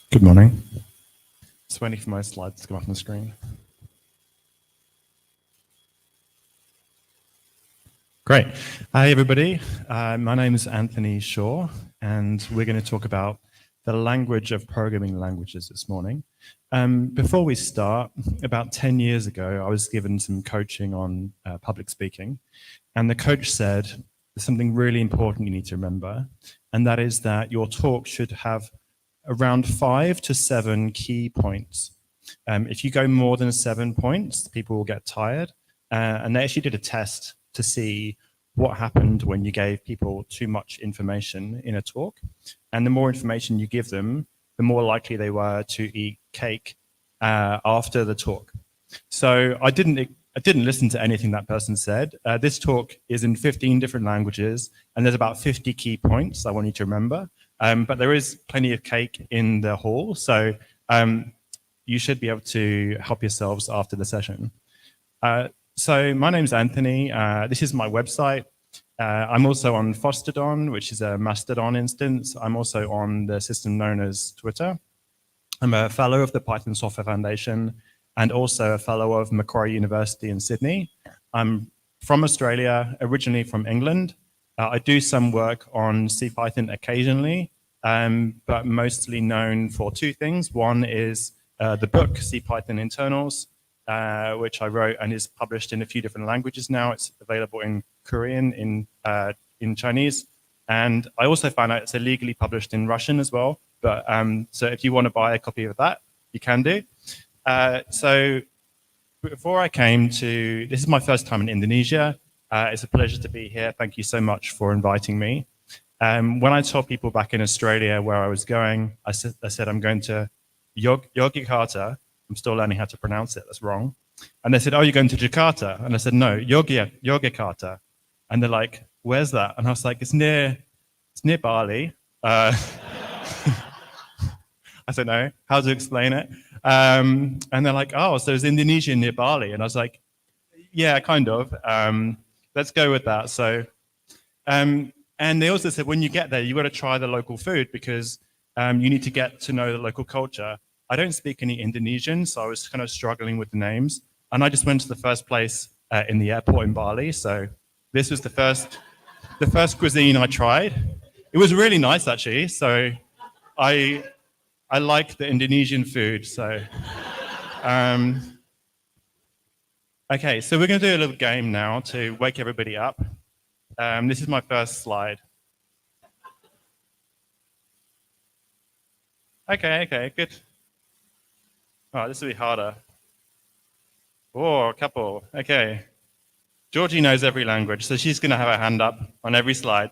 Good morning. Just waiting for my slides to come up on the screen. Great. Hi, everybody. My name is Anthony Shaw, and we're going to talk about the language of programming languages this morning. Before we start, about 10 years ago, I was given some coaching on public speaking, and the coach said, there's something really important you need to remember, and that is that your talk should have around 5 to 7 key points. If you go more than 7 points, people will get tired. And they actually did a test to see what happened when you gave people too much information in a talk. And the more information you give them, the more likely they were to eat cake after the talk. So I didn't listen to anything that person said. This talk is in 15 different languages, and there's about 50 key points I want you to remember. But there is plenty of cake in the hall, so you should be able to help yourselves after the session. So my name's Anthony. This is my website. I'm also on Fostodon, which is a Mastodon instance. I'm also on the system known as Twitter. I'm a fellow of the Python Software Foundation and also a fellow of Macquarie University in Sydney. I'm from Australia, originally from England. I do some work on CPython occasionally, but mostly known for two things. One is the book, CPython Internals, which I wrote and is published in a few different languages now. It's available in Korean, in Chinese, and I also found out it's illegally published in Russian as well. But so if you want to buy a copy of that, you can do. So before I came to, this is my first time in Indonesia. It's a pleasure to be here. Thank you so much for inviting me. When I told people back in Australia where I was going, I said I'm going to Yogyakarta. I'm still learning how to pronounce it. That's wrong. And they said, oh, you're going to Jakarta? And I said, no, Yogyakarta. And they're like, where's that? And I was like, it's near Bali. I said, no, how to explain it? And they're like, oh, so it's Indonesia near Bali. And I was like, yeah, kind of. Let's go with that. So, and they also said, when you get there, you've got to try the local food because you need to get to know the local culture. I don't speak any Indonesian, so I was kind of struggling with the names. And I just went to the first place in the airport in Bali. So this was the first cuisine I tried. It was really nice, actually. So I like the Indonesian food. So, okay, so we're going to do a little game now to wake everybody up. This is my first slide. Okay, good. Oh, this will be harder. Oh, a couple. Okay. Georgie knows every language, so she's going to have her hand up on every slide.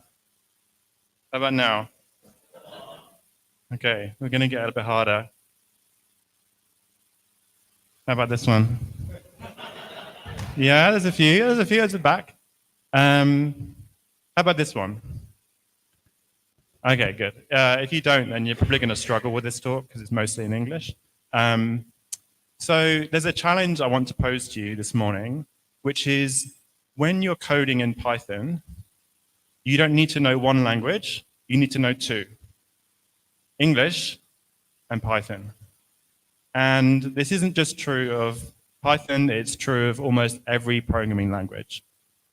How about now? Okay, we're going to get a bit harder. How about this one? Yeah, there's a few at the back. How about this one? Okay, good. If you don't, then you're probably going to struggle with this talk because it's mostly in English. So there's a challenge I want to pose to you this morning, which is when you're coding in Python, you don't need to know one language, you need to know two. English and Python. And this isn't just true of Python, it's true of almost every programming language.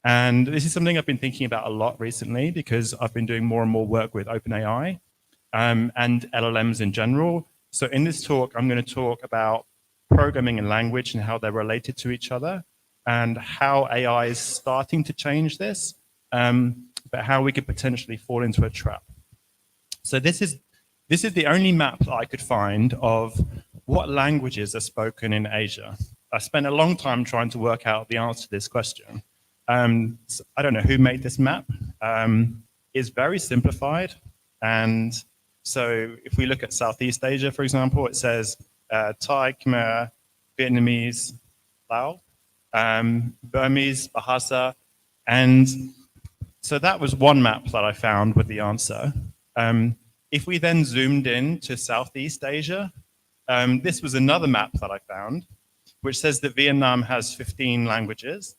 And this is something I've been thinking about a lot recently because I've been doing more and more work with OpenAI and LLMs in general. So in this talk, I'm going to talk about programming and language and how they're related to each other and how AI is starting to change this, but how we could potentially fall into a trap. So this is the only map that I could find of what languages are spoken in Asia. I spent a long time trying to work out the answer to this question. So I don't know who made this map. It's very simplified. And so if we look at Southeast Asia, for example, it says Thai, Khmer, Vietnamese, Lao, Burmese, Bahasa. And so that was one map that I found with the answer. If we then zoomed in to Southeast Asia, this was another map that I found, which says that Vietnam has 15 languages.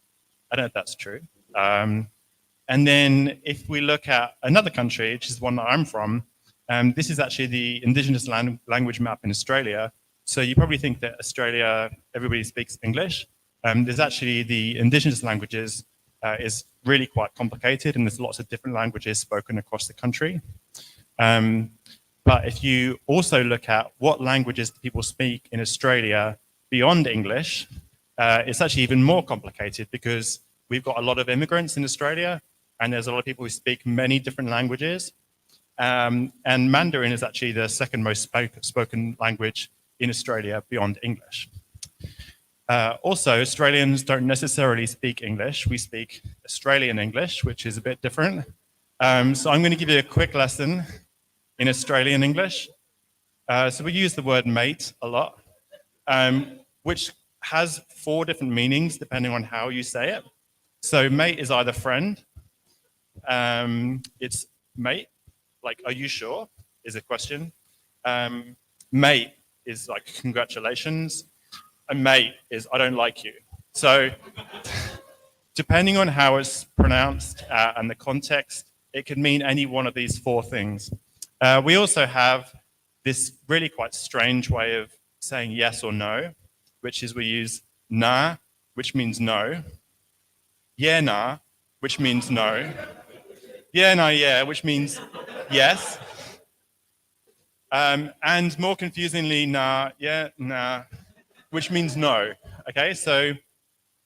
I don't know if that's true. And then if we look at another country, which is one that I'm from, This is actually the indigenous language map in Australia. So you probably think that Australia, everybody speaks English. There's actually the indigenous languages is really quite complicated, and there's lots of different languages spoken across the country. But if you also look at what languages people speak in Australia beyond English, it's actually even more complicated because we've got a lot of immigrants in Australia, and there's a lot of people who speak many different languages. And Mandarin is actually the second most spoken language in Australia beyond English. Also, Australians don't necessarily speak English. We speak Australian English, which is a bit different. So I'm going to give you a quick lesson in Australian English. So we use the word mate a lot, which has 4 different meanings depending on how you say it. So mate is either friend, it's mate, like, are you sure, is a question. Mate is like, congratulations. And mate is, I don't like you. So depending on how it's pronounced and the context, it could mean any one of these 4 things. We also have this really quite strange way of saying yes or no, which is we use nah, which means no. Yeah, nah, which means no. Yeah, nah, yeah, which means yes. And more confusingly, nah, yeah, nah, which means no. Okay, so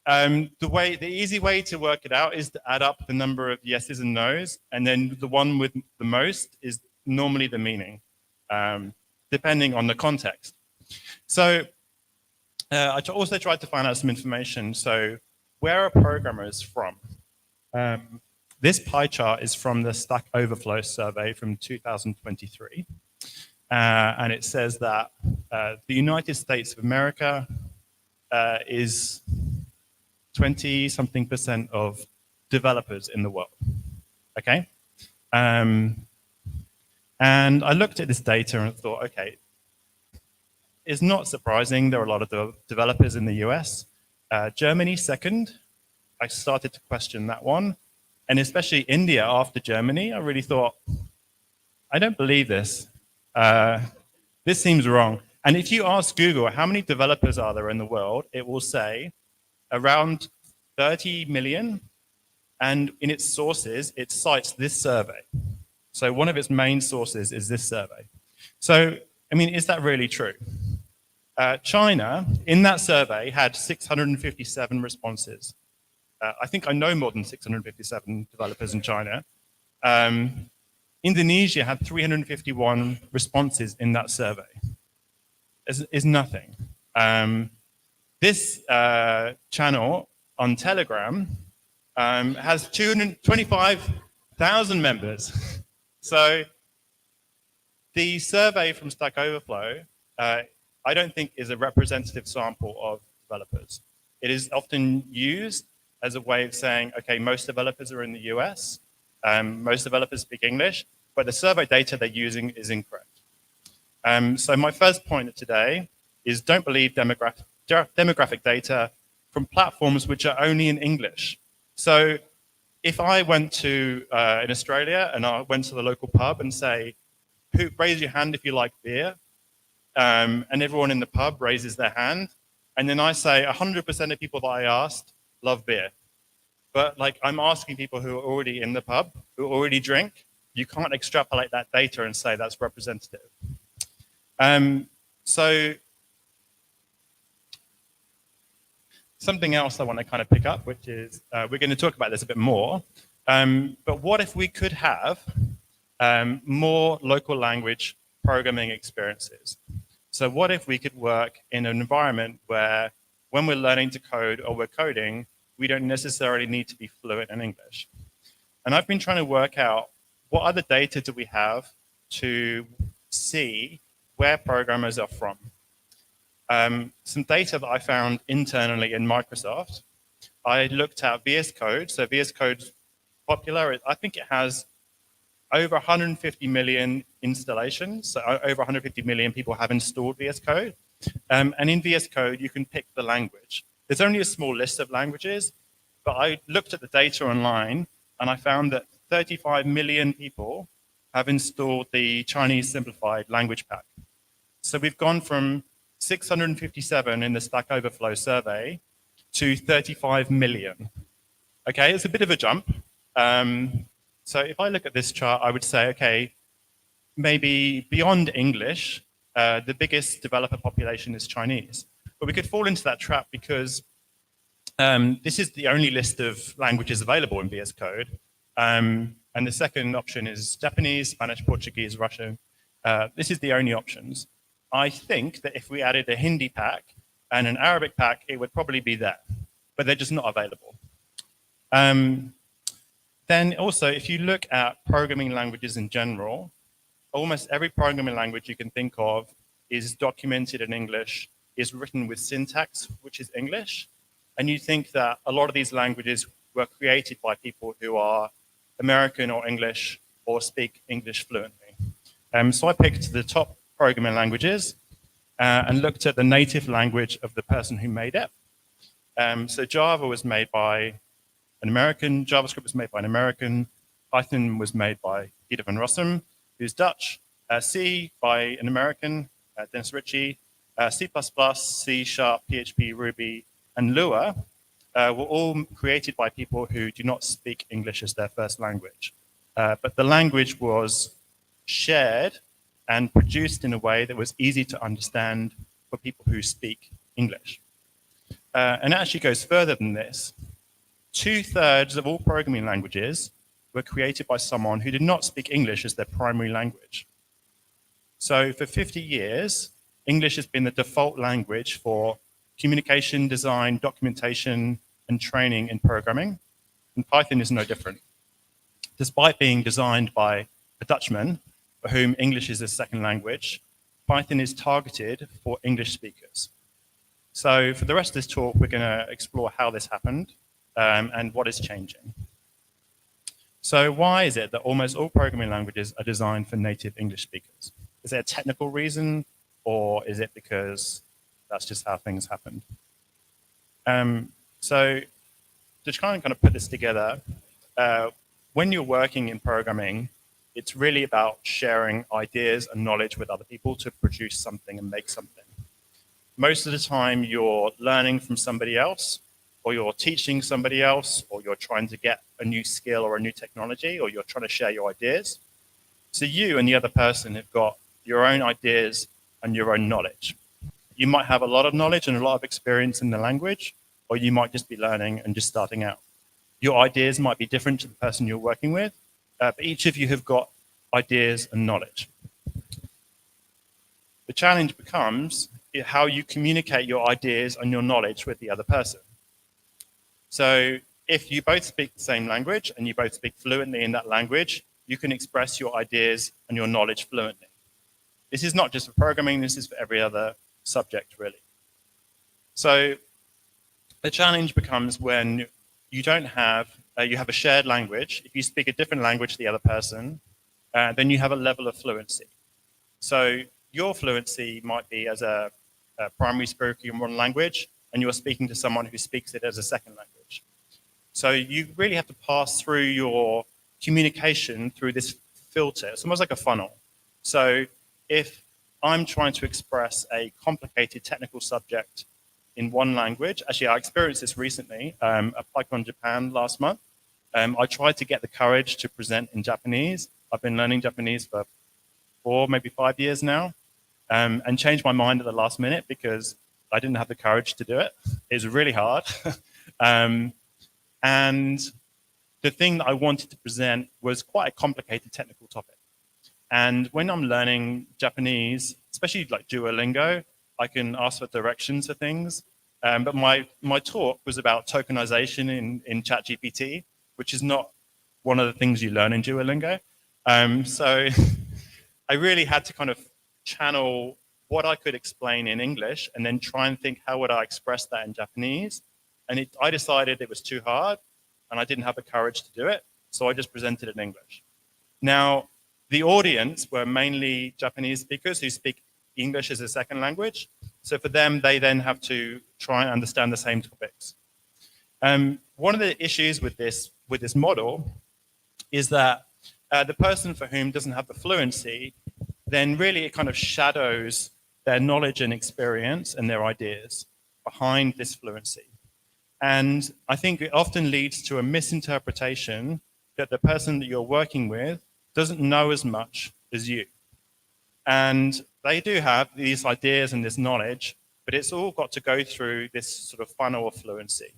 the easy way to work it out is to add up the number of yeses and nos, and then the one with the most is normally the meaning, depending on the context. So I also tried to find out some information. So where are programmers from? This pie chart is from the Stack Overflow survey from 2023. And it says that the United States of America is 20-something% of developers in the world, okay? And I looked at this data and thought, okay, it's not surprising there are a lot of developers in the US. Germany second, I started to question that one. And especially India after Germany, I really thought, I don't believe this. This seems wrong. And if you ask Google how many developers are there in the world, it will say around 30 million. And in its sources, it cites this survey. So one of its main sources is this survey. So, I mean, is that really true? China, in that survey, had 657 responses. I think I know more than 657 developers in China. Indonesia had 351 responses in that survey. Is nothing. This channel on Telegram has 225,000 members. So the survey from Stack Overflow, I don't think is a representative sample of developers. It is often used as a way of saying, okay, most developers are in the US, most developers speak English, but the survey data they're using is incorrect. So my first point today is don't believe demographic data from platforms which are only in English. So if I went to, in Australia, and I went to the local pub and say, raise your hand if you like beer, and everyone in the pub raises their hand, and then I say 100% of people that I asked love beer. But like I'm asking people who are already in the pub, who already drink, you can't extrapolate that data and say that's representative. So something else I want to kind of pick up, which is, we're going to talk about this a bit more, but what if we could have more local language programming experiences? So what if we could work in an environment where when we're learning to code or we're coding, we don't necessarily need to be fluent in English? And I've been trying to work out what other data do we have to see where programmers are from. Some data that I found internally in Microsoft, I looked at VS Code. So VS Code's popular. I think it has over 150 million installations. So over 150 million people have installed VS Code. And in VS Code, you can pick the language. There's only a small list of languages, but I looked at the data online and I found that 35 million people have installed the Chinese Simplified Language Pack. So we've gone from 657 in the Stack Overflow survey to 35 million. Okay, it's a bit of a jump. So if I look at this chart, I would say, okay, maybe beyond English, the biggest developer population is Chinese. But we could fall into that trap because this is the only list of languages available in VS Code. And the second option is Japanese, Spanish, Portuguese, Russian. This is the only options. I think that if we added a Hindi pack and an Arabic pack, it would probably be there, but they're just not available. Then also, if you look at programming languages in general, almost every programming language you can think of is documented in English, is written with syntax, which is English. And you think that a lot of these languages were created by people who are American or English or speak English fluently. So I picked the top programming languages and looked at the native language of the person who made it. So Java was made by an American, JavaScript was made by an American, Python was made by Peter van Rossum, who's Dutch, C by an American, Dennis Ritchie, C++, C#, PHP, Ruby, and Lua were all created by people who do not speak English as their first language. But the language was shared and produced in a way that was easy to understand for people who speak English. And it actually goes further than this. 2/3 of all programming languages were created by someone who did not speak English as their primary language. So for 50 years, English has been the default language for communication, design, documentation, and training in programming. And Python is no different. Despite being designed by a Dutchman, for whom English is his second language, Python is targeted for English speakers. So for the rest of this talk, we're going to explore how this happened and what is changing. So why is it that almost all programming languages are designed for native English speakers? Is there a technical reason, or is it because that's just how things happened? So to try and kind of put this together, when you're working in programming, it's really about sharing ideas and knowledge with other people to produce something and make something. Most of the time, you're learning from somebody else, or you're teaching somebody else, or you're trying to get a new skill or a new technology, or you're trying to share your ideas. So you and the other person have got your own ideas and your own knowledge. You might have a lot of knowledge and a lot of experience in the language, or you might just be learning and just starting out. Your ideas might be different to the person you're working with, but each of you have got ideas and knowledge. The challenge becomes how you communicate your ideas and your knowledge with the other person. So if you both speak the same language and you both speak fluently in that language, you can express your ideas and your knowledge fluently. This is not just for programming, this is for every other subject, really. So the challenge becomes when you don't have, you have a shared language. If you speak a different language to the other person, then you have a level of fluency. So your fluency might be as a primary speaker in one language, and you're speaking to someone who speaks it as a second language. So you really have to pass through your communication through this filter. It's almost like a funnel. So if I'm trying to express a complicated technical subject in one language, actually I experienced this recently at Pycon Japan last month. I tried to get the courage to present in Japanese. I've been learning Japanese for 4, maybe 5 years now, and changed my mind at the last minute because I didn't have the courage to do it. It was really hard. And the thing that I wanted to present was quite a complicated technical topic. And when I'm learning Japanese, especially like Duolingo, I can ask for directions for things. But my talk was about tokenization in ChatGPT, which is not one of the things you learn in Duolingo. So I really had to kind of channel what I could explain in English and then try and think how would I express that in Japanese. And I decided it was too hard and I didn't have the courage to do it. So I just presented in English. Now, the audience were mainly Japanese speakers who speak English as a second language. So for them, they then have to try and understand the same topics. One of the issues with this model is that the person for whom doesn't have the fluency, then really it kind of shadows their knowledge and experience and their ideas behind this fluency. And I think it often leads to a misinterpretation that the person that you're working with doesn't know as much as you. And they do have these ideas and this knowledge, but it's all got to go through this sort of funnel of fluency.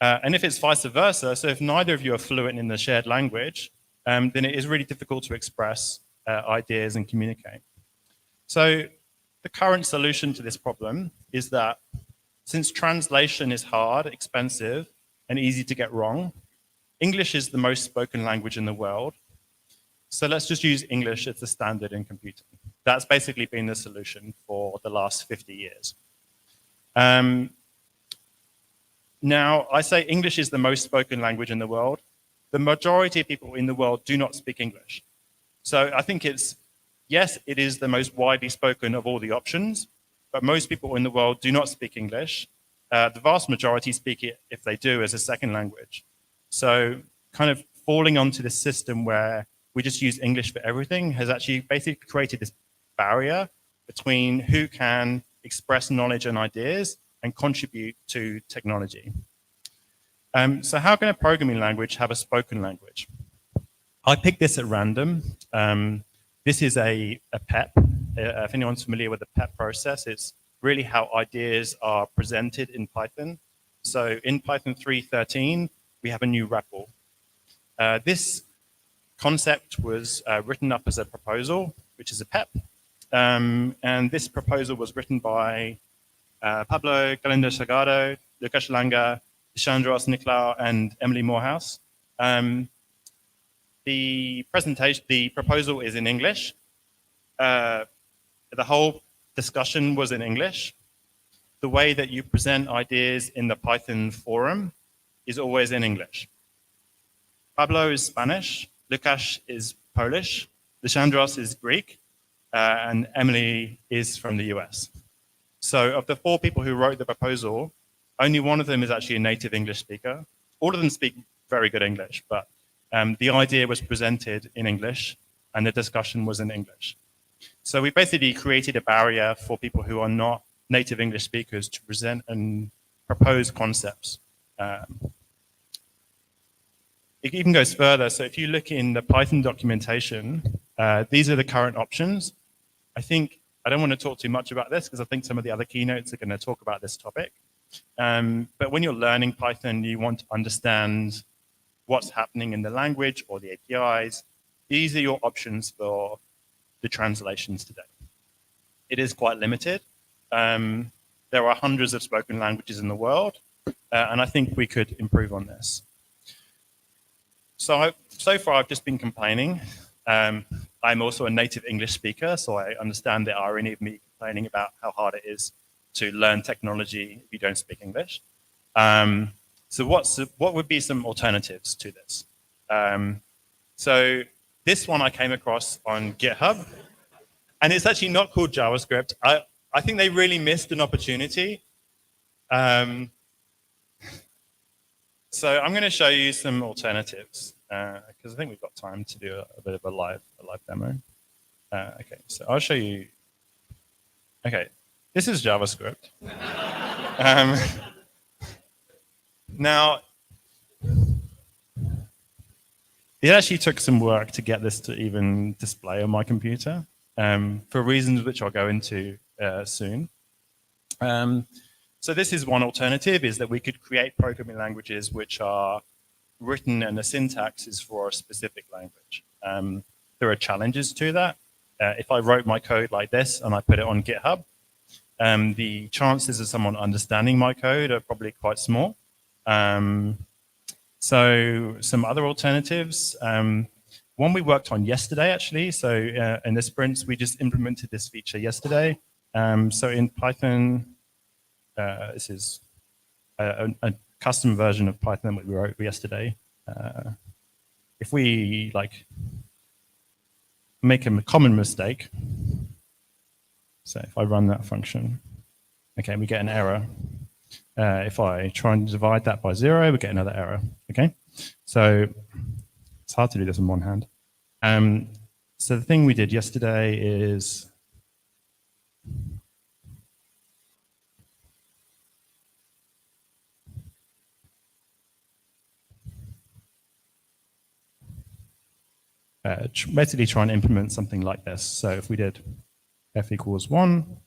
And if it's vice versa, so if neither of you are fluent in the shared language, then it is really difficult to express ideas and communicate. So the current solution to this problem is that since translation is hard, expensive, and easy to get wrong, English is the most spoken language in the world. So let's just use English as the standard in computing. That's basically been the solution for the last 50 years. Now, I say English is the most spoken language in the world. The majority of people in the world do not speak English. So I think yes, it is the most widely spoken of all the options, but most people in the world do not speak English. The vast majority speak it, if they do, as a second language. So kind of falling onto this system where we just use English for everything has actually basically created this barrier between who can express knowledge and ideas and contribute to technology. So how can a programming language have a spoken language? I picked this at random. This is a PEP. If anyone's familiar with the PEP process, it's really how ideas are presented in Python. So in Python 3.13, we have a new REPL. This concept was written up as a proposal, which is a PEP. And this proposal was written by Pablo Galindo-Salgado, Lucas Langa, Chandros Nicolaou, and Emily Morehouse. The proposal is in English. The whole discussion was in English. The way that you present ideas in the Python forum is always in English. Pablo is Spanish, Lucas is Polish, Chandros is Greek, and Emily is from the US. So of the 4 people who wrote the proposal, only one of them is actually a native English speaker. All of them speak very good English, but the idea was presented in English and the discussion was in English. So we basically created a barrier for people who are not native English speakers to present and propose concepts. It even goes further. So if you look in the Python documentation, these are the current options. I don't want to talk too much about this because I think some of the other keynotes are going to talk about this topic. But when you're learning Python, you want to understand what's happening in the language or the APIs. These are your options for the translations today. It is quite limited. There are hundreds of spoken languages in the world, and I think we could improve on this. So far, I've just been complaining. I'm also a native English speaker, so I understand the irony of me complaining about how hard it is to learn technology if you don't speak English. So what would be some alternatives to this? So this one I came across on GitHub, and it's actually not called JavaScript. I think they really missed an opportunity. So I'm going to show you some alternatives because I think we've got time to do a bit of a live demo. Okay, so I'll show you. Okay, this is JavaScript. Now, it actually took some work to get this to even display on my computer for reasons which I'll go into soon. So this is one alternative, is that we could create programming languages which are written and the syntax is for a specific language. There are challenges to that. If I wrote my code like this and I put it on GitHub, the chances of someone understanding my code are probably quite small. So some other alternatives. One we worked on yesterday, actually. So in the sprints, we just implemented this feature yesterday. So in Python, this is a custom version of Python that we wrote yesterday. If we make a common mistake, so if I run that function, okay, we get an error. If I try and divide that by 0, we get another error. Okay, so It's hard to do this in one hand. So the thing we did yesterday is basically try and implement something like this. So if we did f equals 1,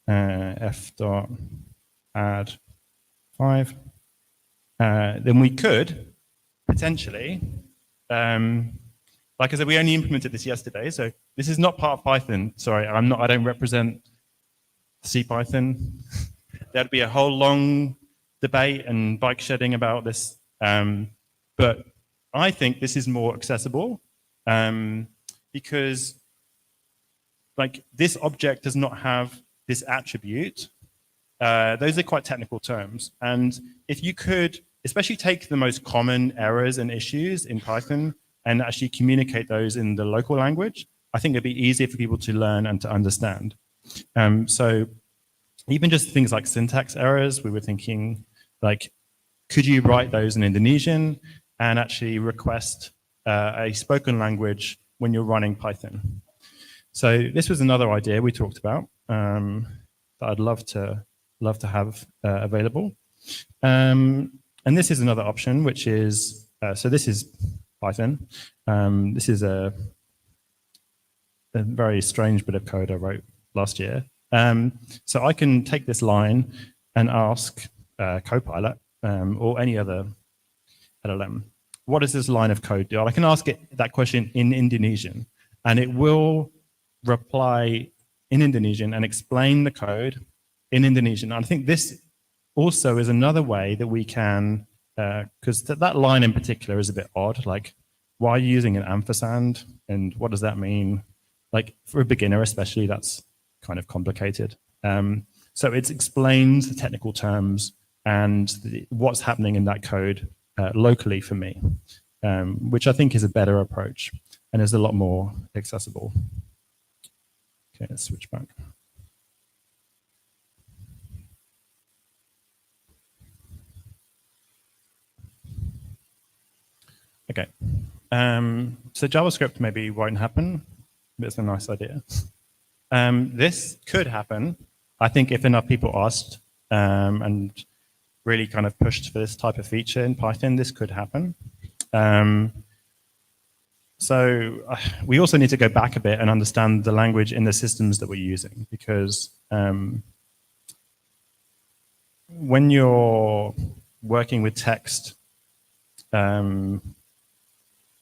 f dot add 5, then we could potentially, like I said, we only implemented this yesterday, so this is not part of Python. Sorry, I don't represent CPython. There'd be a whole long debate and bike shedding about this, but I think this is more accessible because, like, this object does not have this attribute. Those are quite technical terms, and if you could, especially take the most common errors and issues in Python and actually communicate those in the local language, I think it'd be easier for people to learn and to understand. So even just things like syntax errors, we were thinking, like, could you write those in Indonesian and actually request a spoken language when you're running Python? So this was another idea we talked about that I'd love to have available. And this is another option, which is, so this is Python. This is a very strange bit of code I wrote last year. So I can take this line and ask Copilot or any other LLM, what does this line of code do? I can ask it that question in Indonesian, and it will reply in Indonesian and explain the code in Indonesian. And I think this also is another way that we can, because that line in particular is a bit odd, like, why are you using an ampersand and what does that mean? Like, for a beginner especially, that's kind of complicated. So it explains the technical terms and what's happening in that code locally for me, which I think is a better approach and is a lot more accessible. Okay, let's switch back. Okay, so JavaScript maybe won't happen, but it's a nice idea. This could happen, I think, if enough people asked and really kind of pushed for this type of feature in Python, this could happen. So we also need to go back a bit and understand the language in the systems that we're using, because when you're working with text,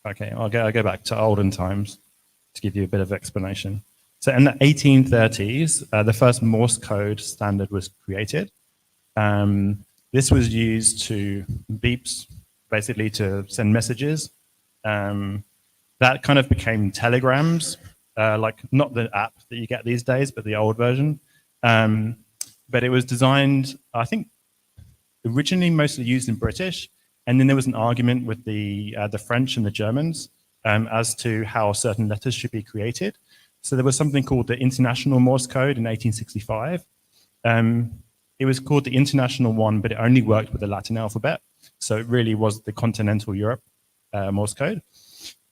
okay, I'll go back to olden times to give you a bit of explanation. So in the 1830s, the first Morse code standard was created. This was used to beeps, basically to send messages. That kind of became telegrams, like not the app that you get these days, but the old version. But it was designed, I think, originally mostly used in British, and then there was an argument with the French and the Germans as to how certain letters should be created. So there was something called the International Morse Code in 1865. It was called the International one, but it only worked with the Latin alphabet. So it really was the continental Europe Morse code.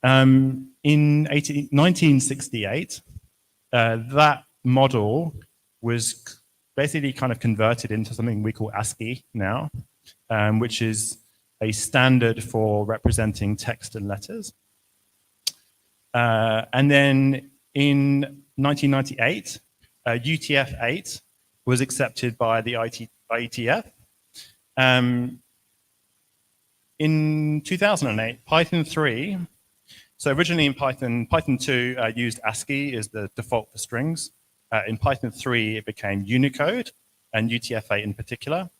In 1968, that model was basically kind of converted into something we call ASCII now, which is a standard for representing text and letters. And then in 1998, UTF-8 was accepted by the IETF. In 2008, Python 3, so originally in Python 2 used ASCII as the default for strings. In Python 3, it became Unicode, and UTF-8 in particular.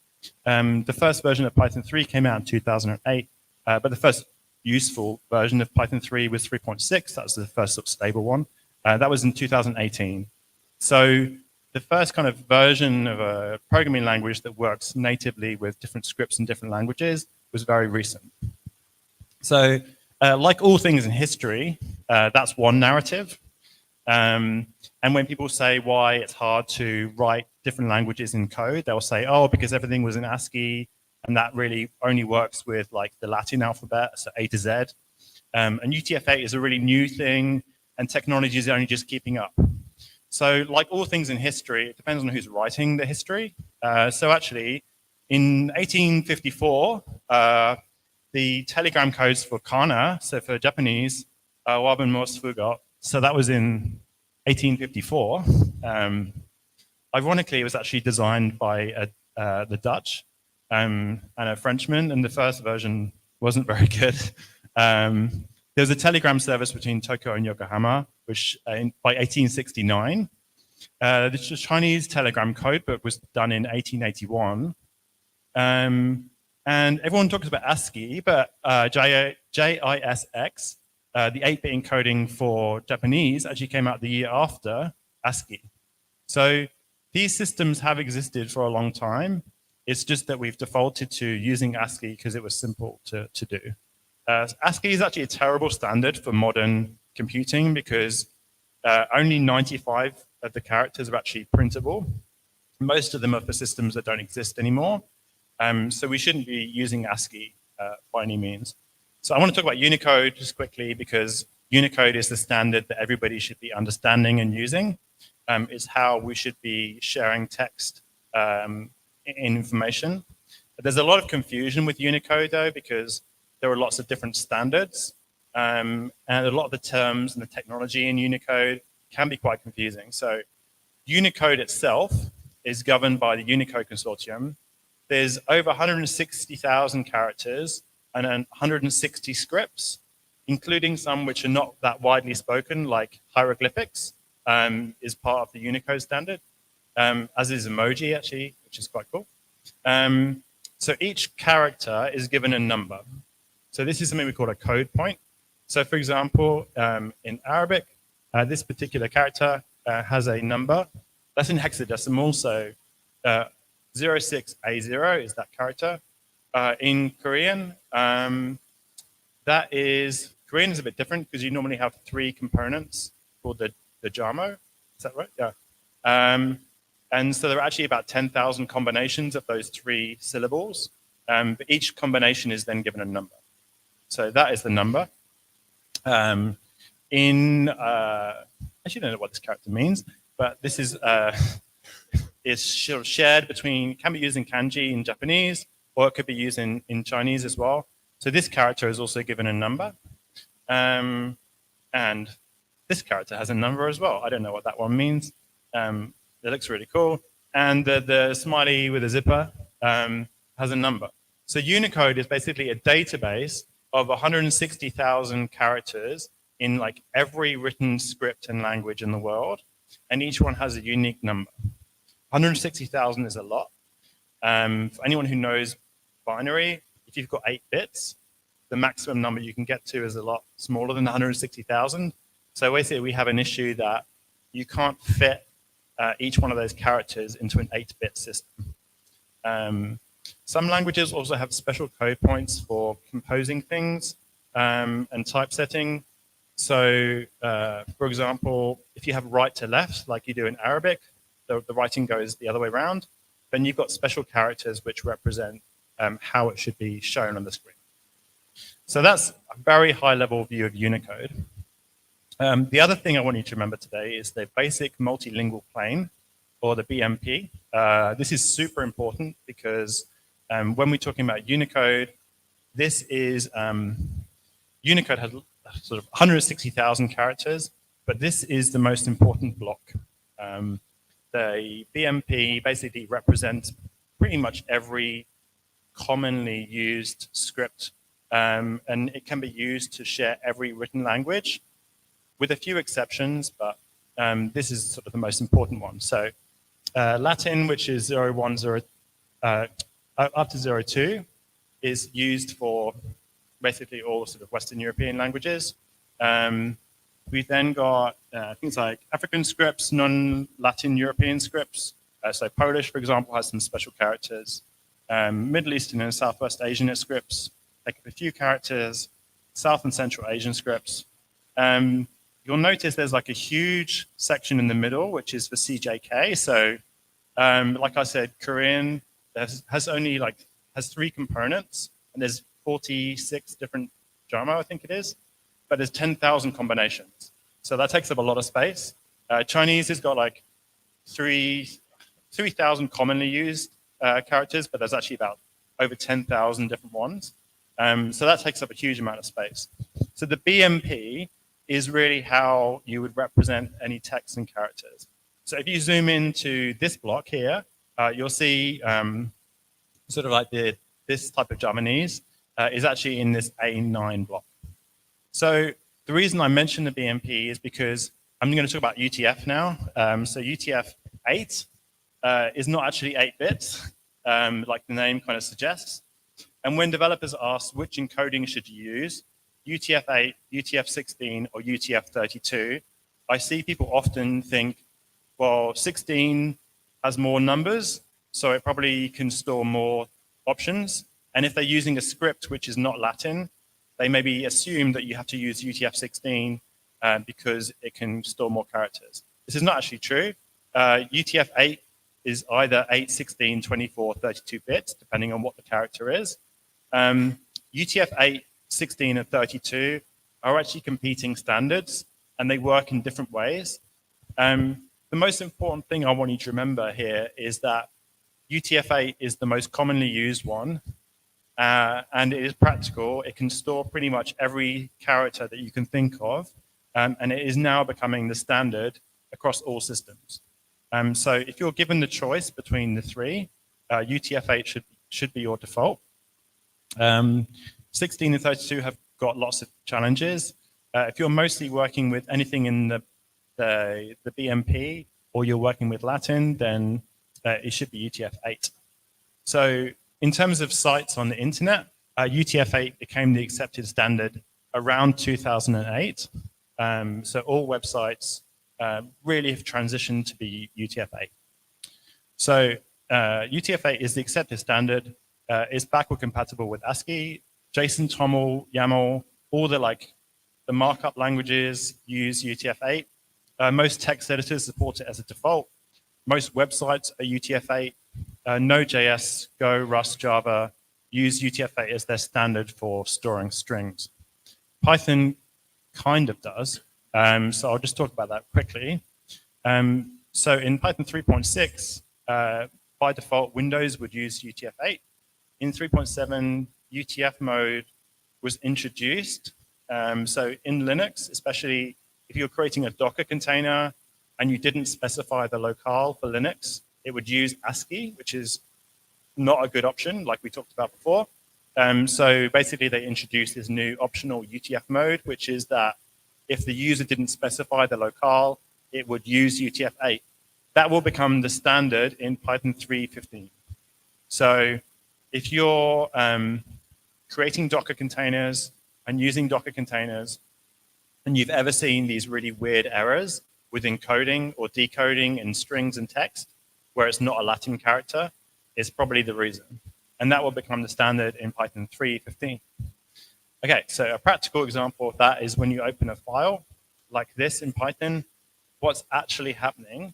The first version of Python 3 came out in 2008, but the first useful version of Python 3 was 3.6. That was the first sort of stable one. That was in 2018. So the first kind of version of a programming language that works natively with different scripts in different languages was very recent. So like all things in history, that's one narrative. And when people say why it's hard to write different languages in code, they'll say, oh, because everything was in ASCII, and that really only works with like the Latin alphabet, so A to Z. And UTF-8 is a really new thing, and technology is only just keeping up. So like all things in history, it depends on who's writing the history. So actually, in 1854, the telegram codes for kana, so for Japanese, waben mos fugot, so that was in 1854. Ironically, it was actually designed by the Dutch and a Frenchman, and the first version wasn't very good. There was a telegram service between Tokyo and Yokohama, which by 1869, this was Chinese telegram code, but was done in 1881. And everyone talks about ASCII, but JISX, the 8-bit encoding for Japanese, actually came out the year after ASCII. So these systems have existed for a long time. It's just that we've defaulted to using ASCII because it was simple to do. ASCII is actually a terrible standard for modern computing because only 95 of the characters are actually printable. Most of them are for systems that don't exist anymore. So we shouldn't be using ASCII by any means. So I want to talk about Unicode just quickly because Unicode is the standard that everybody should be understanding and using. It's how we should be sharing text information. There's a lot of confusion with Unicode though because there are lots of different standards and a lot of the terms and the technology in Unicode can be quite confusing. So Unicode itself is governed by the Unicode Consortium. There's over 160,000 characters and 160 scripts, including some which are not that widely spoken, like hieroglyphics is part of the Unicode standard, as is emoji actually, which is quite cool. So each character is given a number. So this is something we call a code point. So for example, in Arabic, this particular character has a number. That's in hexadecimal, so 06A0 is that character. In Korean, Korean is a bit different because you normally have 3 components called the jamo. Is that right? Yeah. And so there are actually about 10,000 combinations of those 3 syllables. But each combination is then given a number. So that is the number. I actually don't know what this character means, but this is shared between, can be used in kanji in Japanese, or it could be used in Chinese as well. So this character is also given a number. And this character has a number as well. I don't know what that one means. It looks really cool. And the smiley with a zipper has a number. So Unicode is basically a database of 160,000 characters in like every written script and language in the world. And each one has a unique number. 160,000 is a lot. For anyone who knows binary, if you've got 8 bits, the maximum number you can get to is a lot smaller than 160,000. So basically we have an issue that you can't fit each one of those characters into an 8-bit system. Some languages also have special code points for composing things and typesetting. So for example, if you have right to left, like you do in Arabic, the writing goes the other way around, then you've got special characters which represent how it should be shown on the screen. So that's a very high level view of Unicode. The other thing I want you to remember today is the basic multilingual plane, or the BMP. This is super important because when we're talking about Unicode, this is, Unicode has sort of 160,000 characters, but this is the most important block. The BMP basically represents pretty much every commonly used script, and it can be used to share every written language, with a few exceptions, but this is sort of the most important one. So Latin, which is 010 up to 02, is used for basically all sort of Western European languages. We've then got things like African scripts, non-Latin European scripts. So Polish, for example, has some special characters. Middle Eastern and Southwest Asian scripts take up a few characters. South and Central Asian scripts. You'll notice there's like a huge section in the middle, which is for CJK. So like I said, Korean has 3 components, and there's 46 different JAMO, I think it is. but there's 10,000 combinations. So that takes up a lot of space. Chinese has got like 3,000 commonly used characters, but there's actually about over 10,000 different ones. So that takes up a huge amount of space. So the BMP is really how you would represent any text and characters. So if you zoom into this block here, you'll see sort of like this type of Javanese is actually in this A9 block. So the reason I mention the BMP is because I'm going to talk about UTF now. So UTF-8 is not actually 8 bits, like the name kind of suggests. And when developers ask which encoding should you use, UTF-8, UTF-16, or UTF-32, I see people often think, well, 16 has more numbers, so it probably can store more options. And if they're using a script which is not Latin, they maybe assume that you have to use UTF-16 because it can store more characters. This is not actually true. UTF-8 is either 8, 16, 24, 32 bits, depending on what the character is. UTF-8, 16, and 32 are actually competing standards, and they work in different ways. The most important thing I want you to remember here is that UTF-8 is the most commonly used one, and it is practical. It can store pretty much every character that you can think of, and it is now becoming the standard across all systems. So if you're given the choice between the three, UTF-8 should be your default. 16 and 32 have got lots of challenges. If you're mostly working with anything in the BMP or you're working with Latin, then it should be UTF-8. So in terms of sites on the internet, UTF-8 became the accepted standard around 2008. So all websites really have transitioned to be UTF-8. So UTF-8 is the accepted standard. It's backward compatible with ASCII, JSON, TOML, YAML, all the markup languages use UTF-8. Most text editors support it as a default. Most websites are UTF-8. Node.js, Go, Rust, Java use UTF-8 as their standard for storing strings. Python kind of does, so I'll just talk about that quickly. So in Python 3.6, by default, Windows would use UTF-8. In 3.7, UTF mode was introduced. So in Linux, especially if you're creating a Docker container and you didn't specify the locale for Linux, it would use ASCII, which is not a good option, like we talked about before. So basically, they introduced this new optional UTF mode, which is that if the user didn't specify the locale, it would use UTF-8. That will become the standard in Python 3.15. So if you're creating Docker containers and using Docker containers, and you've ever seen these really weird errors with encoding or decoding in strings and text, where it's not a Latin character, is probably the reason. And that will become the standard in Python 3.15. Okay, so a practical example of that is when you open a file like this in Python, what's actually happening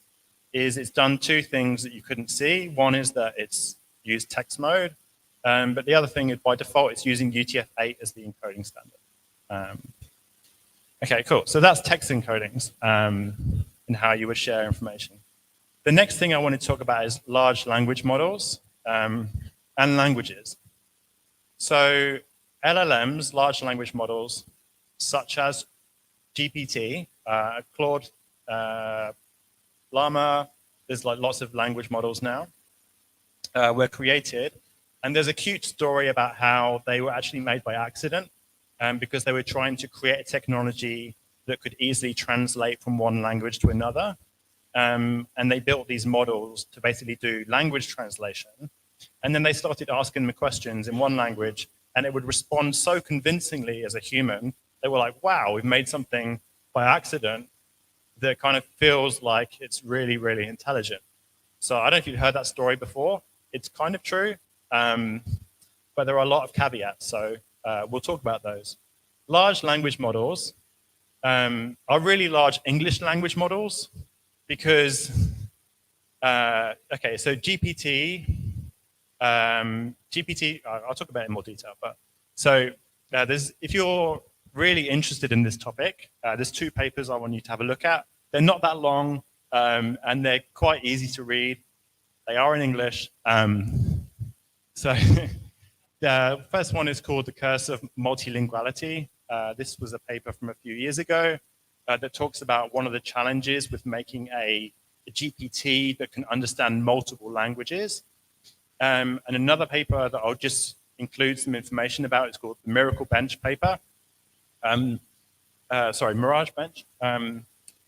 is it's done two things that you couldn't see. One is that it's used text mode, but the other thing is by default, it's using UTF-8 as the encoding standard. Okay, cool. So that's text encodings and how you would share information. The next thing I want to talk about is large language models and languages. So LLMs, large language models, such as GPT, Claude, Llama, there's lots of language models now, were created. And there's a cute story about how they were actually made by accident because they were trying to create a technology that could easily translate from one language to another. And they built these models to basically do language translation. And then they started asking them questions in one language, and it would respond so convincingly as a human. They were like, wow, we've made something by accident that kind of feels like it's really, really intelligent. So I don't know if you've heard that story before. It's kind of true, but there are a lot of caveats. So we'll talk about those. Large language models are really large English language models because, okay, so GPT, I'll talk about it in more detail. But so if you're really interested in this topic, there's 2 papers I want you to have a look at. They're not that long, and they're quite easy to read. They are in English. So the first one is called The Curse of Multilinguality. This was a paper from a few years ago that talks about one of the challenges with making a GPT that can understand multiple languages. And another paper that I'll just include some information about is called the Miracle Bench paper. Mirage Bench.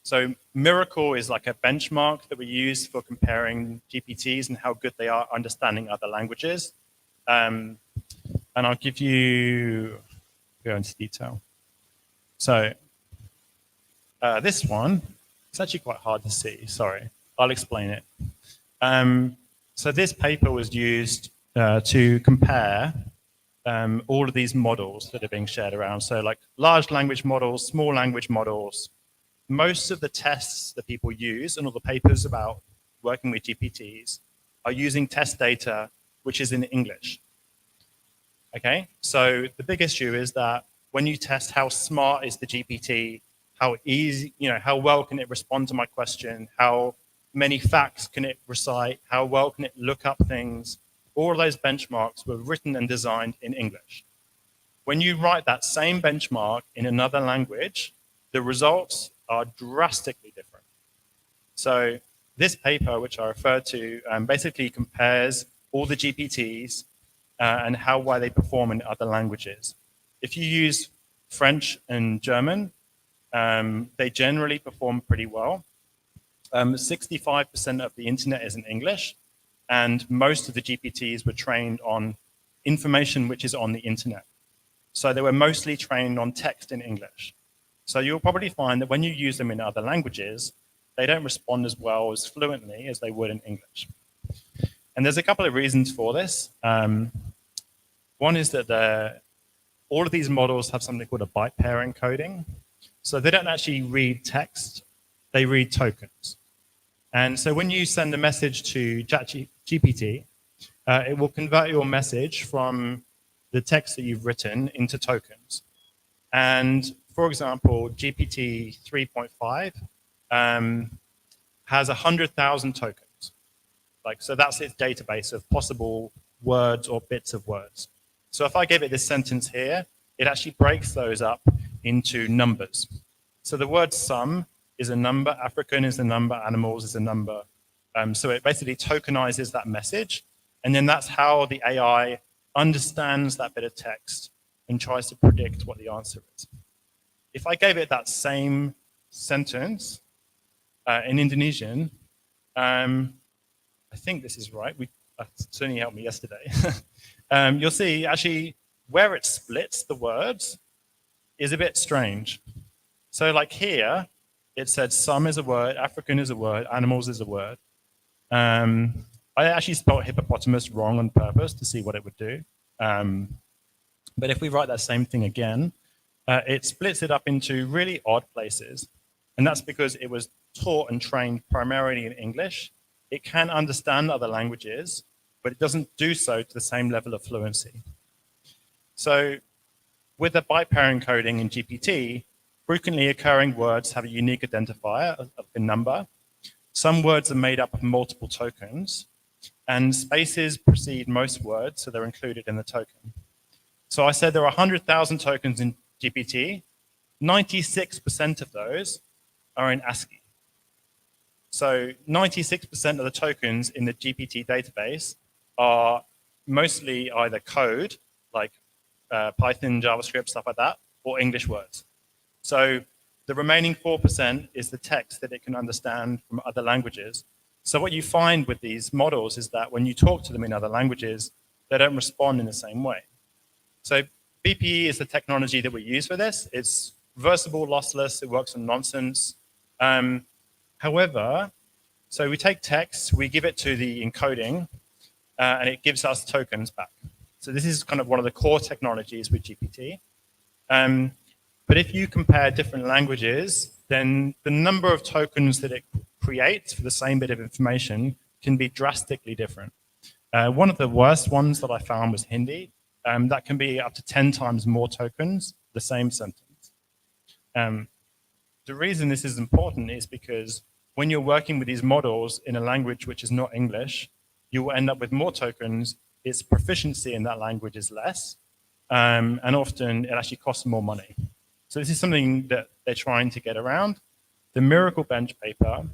So Miracle is like a benchmark that we use for comparing GPTs and how good they are understanding other languages. And I'll give you, go into detail. So this one, it's actually quite hard to see, sorry. I'll explain it. So this paper was used to compare all of these models that are being shared around. So like large language models, small language models. Most of the tests that people use and all the papers about working with GPTs are using test data which is in English. Okay, so the big issue is that when you test how smart is the GPT, how easy, how well can it respond to my question, how many facts can it recite, how well can it look up things, all of those benchmarks were written and designed in English. When you write that same benchmark in another language, the results are drastically different. So this paper, which I referred to, basically compares all the GPTs and how well they perform in other languages. If you use French and German, they generally perform pretty well. 65% of the internet is in English, and most of the GPTs were trained on information which is on the internet. So they were mostly trained on text in English. So you'll probably find that when you use them in other languages, they don't respond as well as fluently as they would in English. And there's a couple of reasons for this. One is that all of these models have something called a byte pair encoding. So they don't actually read text, they read tokens. And so when you send a message to ChatGPT, it will convert your message from the text that you've written into tokens. And for example, GPT 3.5 has 100,000 tokens. So that's its database of possible words or bits of words. So if I give it this sentence here, it actually breaks those up into numbers. So the word sum is a number, African is a number, animals is a number. So it basically tokenizes that message. And then that's how the AI understands that bit of text and tries to predict what the answer is. If I gave it that same sentence in Indonesian, I think this is right. Certainly helped me yesterday. You'll see actually where it splits the words is a bit strange. So like here, it said sum is a word, African is a word, animals is a word. I actually spelled hippopotamus wrong on purpose to see what it would do. But if we write that same thing again, it splits it up into really odd places. And that's because it was taught and trained primarily in English. It can understand other languages, but it doesn't do so to the same level of fluency. So with the byte pair encoding in GPT, frequently occurring words have a unique identifier of a number. Some words are made up of multiple tokens, and spaces precede most words, so they're included in the token. So I said there are 100,000 tokens in GPT. 96% of those are in ASCII. So 96% of the tokens in the GPT database are mostly either code, like Python, JavaScript, stuff like that, or English words. So the remaining 4% is the text that it can understand from other languages. So what you find with these models is that when you talk to them in other languages, they don't respond in the same way. So BPE is the technology that we use for this. It's reversible, lossless, it works on nonsense. However, so we take text, we give it to the encoding, and it gives us tokens back. So this is kind of one of the core technologies with GPT. But if you compare different languages, then the number of tokens that it creates for the same bit of information can be drastically different. One of the worst ones that I found was Hindi. That can be up to 10 times more tokens, the same sentence. The reason this is important is because when you're working with these models in a language which is not English, you will end up with more tokens. Its proficiency in that language is less, and often it actually costs more money. So this is something that they're trying to get around. The Miracle Bench paper,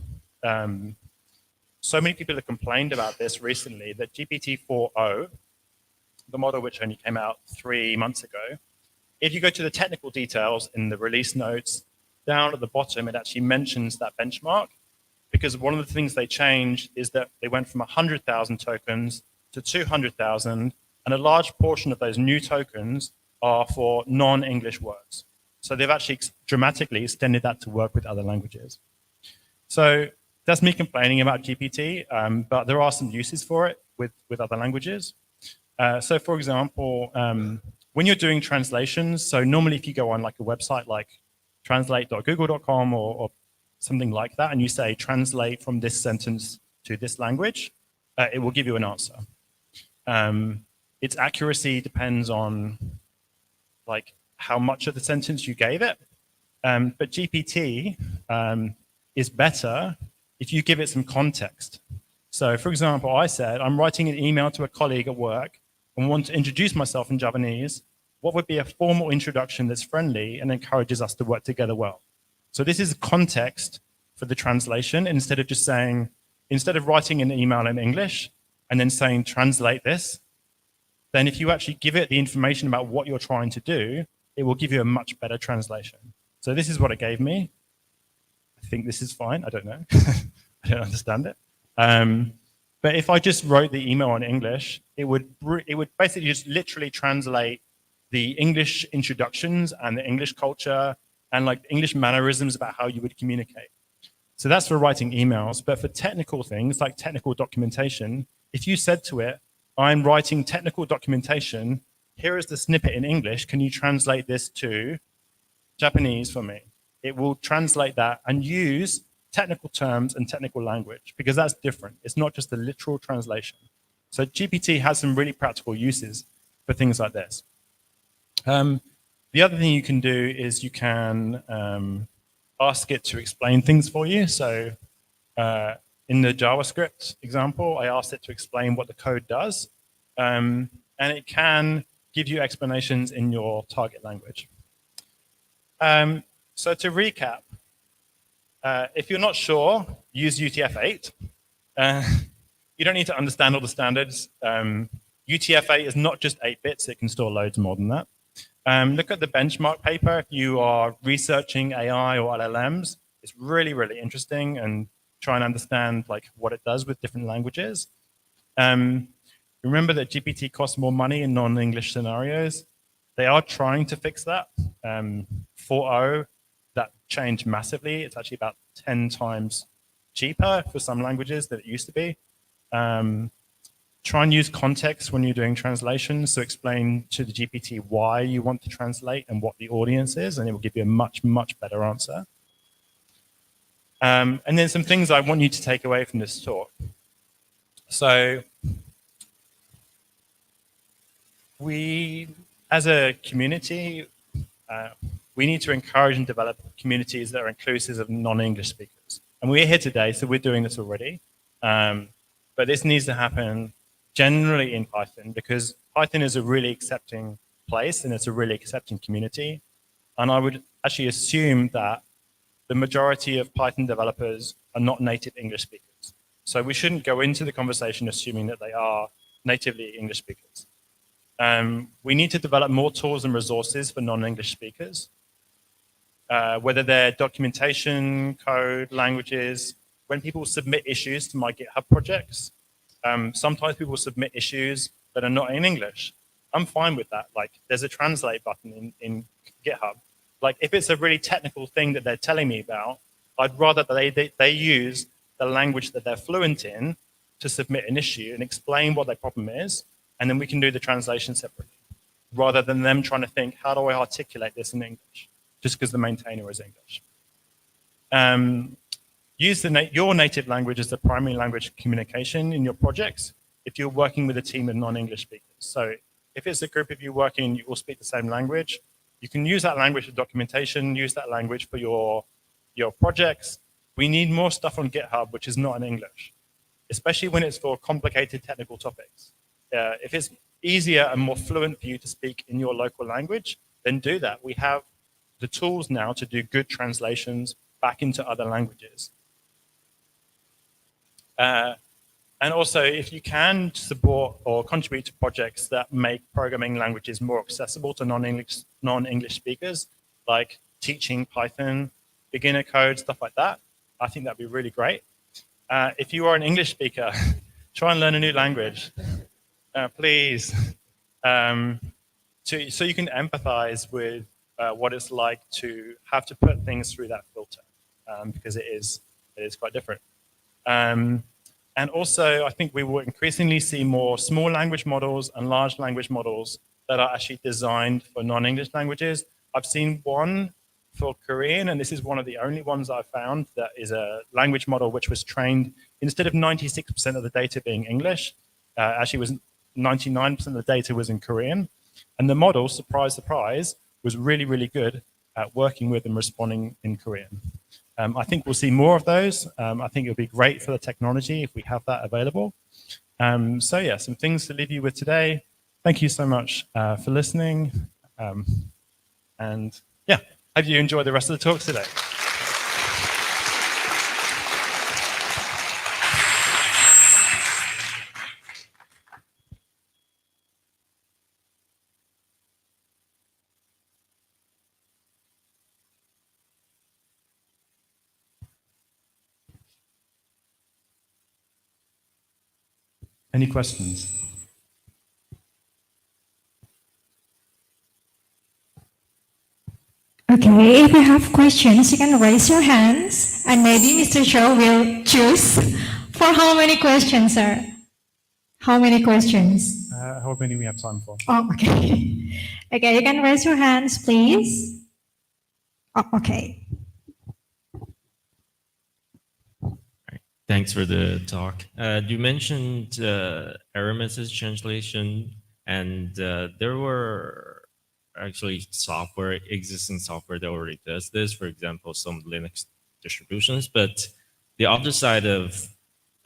so many people have complained about this recently, that GPT-4o, the model which only came out 3 months ago, if you go to the technical details in the release notes, down at the bottom, it actually mentions that benchmark, because one of the things they changed is that they went from 100,000 tokens to 200,000, and a large portion of those new tokens are for non-English words. So they've actually dramatically extended that to work with other languages. So that's me complaining about GPT, but there are some uses for it with other languages. So for example, when you're doing translations, so normally if you go on like a website like translate.google.com or something like that, and you say translate from this sentence to this language, it will give you an answer. Its accuracy depends on like how much of the sentence you gave it. But GPT is better if you give it some context. So for example, I said, I'm writing an email to a colleague at work and want to introduce myself in Japanese. What would be a formal introduction that's friendly and encourages us to work together well? So this is context for the translation, instead of just saying, instead of writing an email in English and then saying, translate this, then if you actually give it the information about what you're trying to do, it will give you a much better translation. So this is what it gave me. I think this is fine, I don't know. I don't understand it. But if I just wrote the email in English, it would basically just literally translate the English introductions and the English culture and like English mannerisms about how you would communicate. So that's for writing emails. But for technical things like technical documentation, if you said to it, I'm writing technical documentation, here is the snippet in English, can you translate this to Japanese for me? It will translate that and use technical terms and technical language, because that's different. It's not just a literal translation. So GPT has some really practical uses for things like this. The other thing you can do is you can ask it to explain things for you. So in the JavaScript example, I asked it to explain what the code does, and it can give you explanations in your target language. So to recap, if you're not sure, use UTF-8. You don't need to understand all the standards. UTF-8 is not just 8 bits, it can store loads more than that. Look at the benchmark paper if you are researching AI or LLMs. It's really, really interesting, and try and understand like what it does with different languages. Remember that GPT costs more money in non-English scenarios. They are trying to fix that. 4.0, that changed massively. It's actually about 10 times cheaper for some languages than it used to be. Try and use context when you're doing translations. So explain to the GPT why you want to translate and what the audience is, and it will give you a much, much better answer. And then some things I want you to take away from this talk. So we, as a community, we need to encourage and develop communities that are inclusive of non-English speakers. And we're here today, so we're doing this already. But this needs to happen generally in Python, because Python is a really accepting place and it's a really accepting community. And I would actually assume that the majority of Python developers are not native English speakers. So we shouldn't go into the conversation assuming that they are natively English speakers. We need to develop more tools and resources for non-English speakers, whether they're documentation, code, languages. When people submit issues to my GitHub projects, sometimes people submit issues that are not in English. I'm fine with that. Like, there's a translate button in GitHub. Like, if it's a really technical thing that they're telling me about, I'd rather that they use the language that they're fluent in to submit an issue and explain what their problem is, and then we can do the translation separately, rather than them trying to think, how do I articulate this in English, just because the maintainer is English. Use your native language as the primary language of communication in your projects if you're working with a team of non-English speakers. So if it's a group of you working, you all speak the same language, You can use that language for documentation, use that language for your projects. We need more stuff on GitHub, which is not in English, especially when it's for complicated technical topics. If it's easier and more fluent for you to speak in your local language, then do that. We have the tools now to do good translations back into other languages. And also, if you can support or contribute to projects that make programming languages more accessible to non-English speakers, like teaching Python, beginner code, stuff like that, I think that'd be really great. If you are an English speaker, try and learn a new language, please, so you can empathize with what it's like to have to put things through that filter, because it is quite different. And also, I think we will increasingly see more small language models and large language models that are actually designed for non-English languages. I've seen one for Korean, and this is one of the only ones I've found that is a language model which was trained, instead of 96% of the data being English, actually was 99% of the data was in Korean. And the model, surprise, surprise, was really, really good at working with and responding in Korean. I think we'll see more of those. I think it'll be great for the technology if we have that available. So yeah, some things to leave you with today. Thank you so much for listening. And yeah, hope you enjoy the rest of the talks today. Any questions? Okay, if you have questions, you can raise your hands, and maybe Mr. Cho will choose for how many questions, sir? How many questions? How many we have time for? Oh, okay. Okay, you can raise your hands, please. Oh, okay. Thanks for the talk. You mentioned error message translation, and there were actually existing software that already does this, for example, some Linux distributions. But the other side of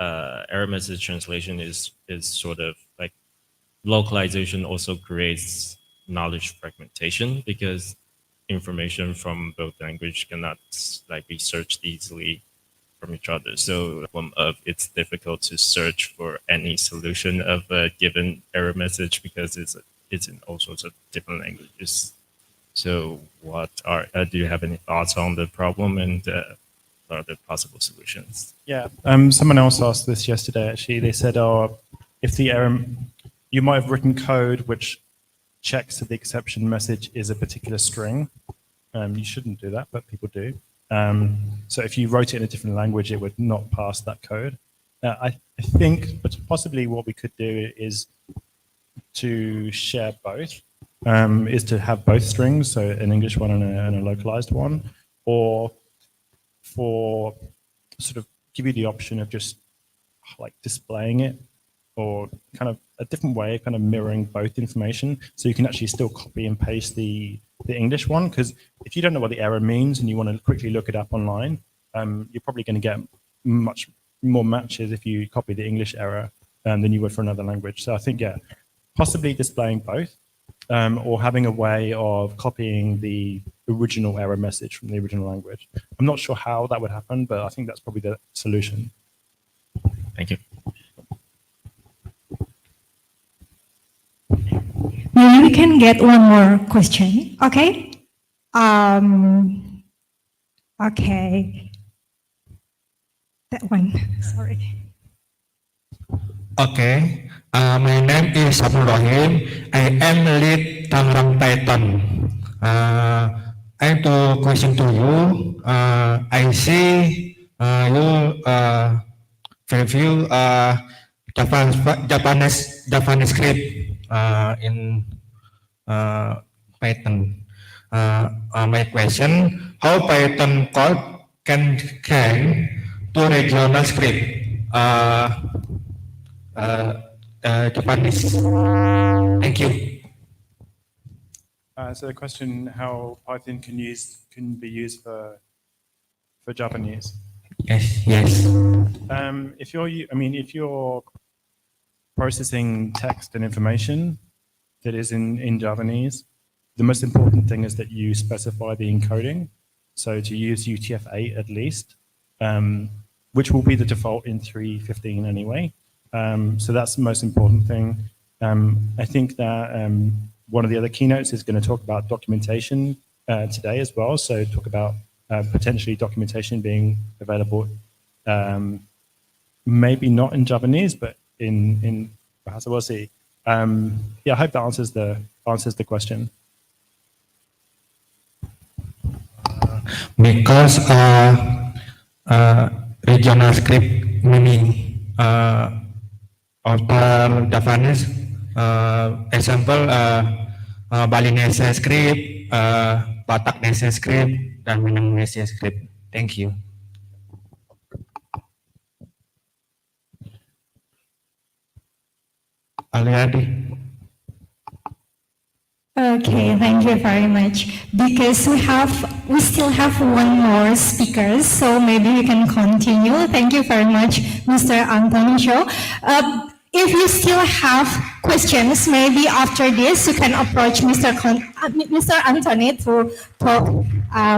error message translation is sort of like localization also creates knowledge fragmentation, because information from both language cannot be searched easily from each other. So it's difficult to search for any solution of a given error message because it's in all sorts of different languages. So do you have any thoughts on the problem, and what are the possible solutions? Yeah, someone else asked this yesterday, actually. They said, if the error, you might have written code which checks that the exception message is a particular string. You shouldn't do that, but people do. So if you wrote it in a different language, it would not pass that code. I think, but possibly what we could do is to share both, is to have both strings, so an English one and a localized one, or for sort of give you the option of just like displaying it, or kind of a different way of kind of mirroring both information, so you can actually still copy and paste the English one. Because if you don't know what the error means and you want to quickly look it up online, you're probably going to get much more matches if you copy the English error than you would for another language. So I think, yeah, possibly displaying both, or having a way of copying the original error message from the original language. I'm not sure how that would happen, but I think that's probably the solution. Thank you. Maybe we can get one more question, okay? Okay. That one, sorry. Okay, my name is Abdul Rahim. I am lead Tangerang Python. I have a question to you. I see you review Japanese script in Python. My question: how Python code can to regional script? Japanese. Thank you. So the question, how Python can be used for Japanese. Yes. If you're processing text and information that is in Japanese, the most important thing is that you specify the encoding. So to use UTF-8 at least, which will be the default in 3.15 anyway. So that's the most important thing. I think that one of the other keynotes is going to talk about documentation today as well. So talk about potentially documentation being available, maybe not in Japanese, but in Bahasa. We'll see. Yeah, I hope that answers the question. Because regional script meaning after Japanese, example Balinese script, Bataknese script, dan Minangese script. Thank you. Aliadi. Okay, thank you very much. Because we still have one more speaker, so maybe we can continue. Thank you very much, Mr. Anthony Cho. If you still have questions, maybe after this you can approach Mr. Anthony to talk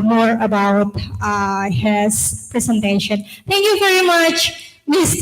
more about his presentation. Thank you very much, Mr.